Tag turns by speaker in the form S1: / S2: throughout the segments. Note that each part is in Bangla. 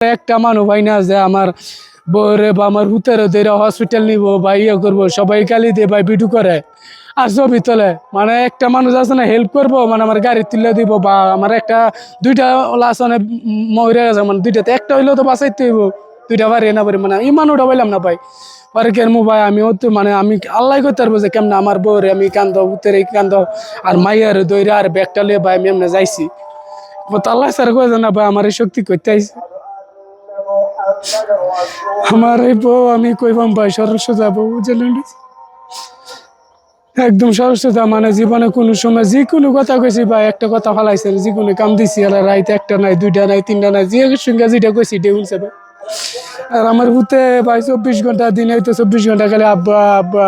S1: একটা মানুষ ভাই না যে আমার বউরে বা আমার হুতের ধরে হসপিটাল নিব বা ইয়ে করবো, সবাই গালি দিয়ে ভাই ভিডিও করে আর ছবি তোলে। মানে একটা মানুষ আছে না হেল্প করবো, মানে আমার গাড়ি তুলে দিব বা আমার একটা দুইটা লাশ অনেক মরে গেছে, মানে দুইটাতে একটা হইলেও তো বাঁচাইতে হইব, দুইটা বাড়ি না পারি, মানে ইমান ওটা বললাম না ভাই। পরে কেমন ভাই আমিও তো মানে আমি আল্লাহ করতে পারবো যে কেমন আমার বউরে আমি কান্দ হুতের কান্দ আর মাইয়ার দইরা আর ব্যাগটা লিয়ে ভাই আমি এমনি যাইছি। আল্লাহ স্যার কয়ে না ভাই আমার এই শক্তি করতে আইছে। আমার এই বউ আমি কইবাম ভাই সরস্ব যাবো বুঝলেন, একদম সরস্বতা, মানে জীবনে কোনো সময় যে কোনো কথা কইছি ভাই একটা কথা ফালাইছেন, যে কোনো কাম দিছি আর রাইতে একটা নাই দুইটা নাই তিনটা নাই যে সঙ্গে যেটা কইছি এটা শুনছে ভাই। আর আমার ভূতে ভাই 24 ঘন্টা দিনে হয়তো 24 ঘন্টা খালি আব্বা আব্বা।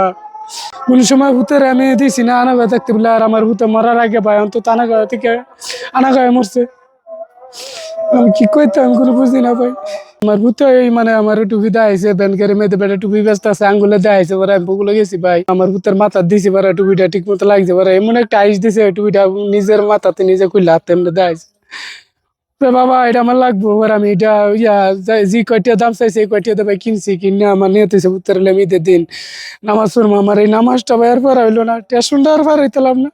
S1: কোন সময় ভূতের আমি দিছি না আনা গায়ে থাকতে বলে, আর আমার ভূতে মরার আগে ভাই অন্তত আনা গায়ে থেকে আনা গায়ে মরছে। আমি কি কইতাম আমি কোনো বুঝি না ভাই। আমার ভূতে মানে আমার টুপি দেখাইছে, ব্যানকের মেয়েদের বেটা টুপি ব্যস্ত আছে আঙ্গুলে দেখাইছে, পরে আমি বগুলো গেছি ভাই আমার ভূতের মাথা দিছি, পরে টুপিটা ঠিক মতো লাগছে, পরে এমন একটা আইস দিছে টুপিটা নিজের মাথাতে নিজে খুললে হাতে এমনি দেখাইছে। বাবা এটা আমার লাগবো, এবার আমি এটা ইয়া যে কয়টা দাম চাইছে এই কয়টা ভাই কিনছি, কিনে আমার নিয়ে হতেছে উত্তরলে আমি ঈদের দিন নামাজ পড়বো। আমার এই নামাজটা ভাই আর পর হইলো না, টেশনটা আর পার হইতাম না।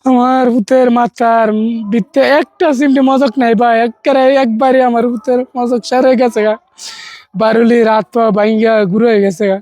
S1: আমার ভূতের মাথার ভিতরে একটা চিমটি মজক নাই ভাই, একবারে আমার ভূতের মজক সারে গেছে গা, বারুলি রাত পা ভাঙ্গা ঘুরে গেছে গা।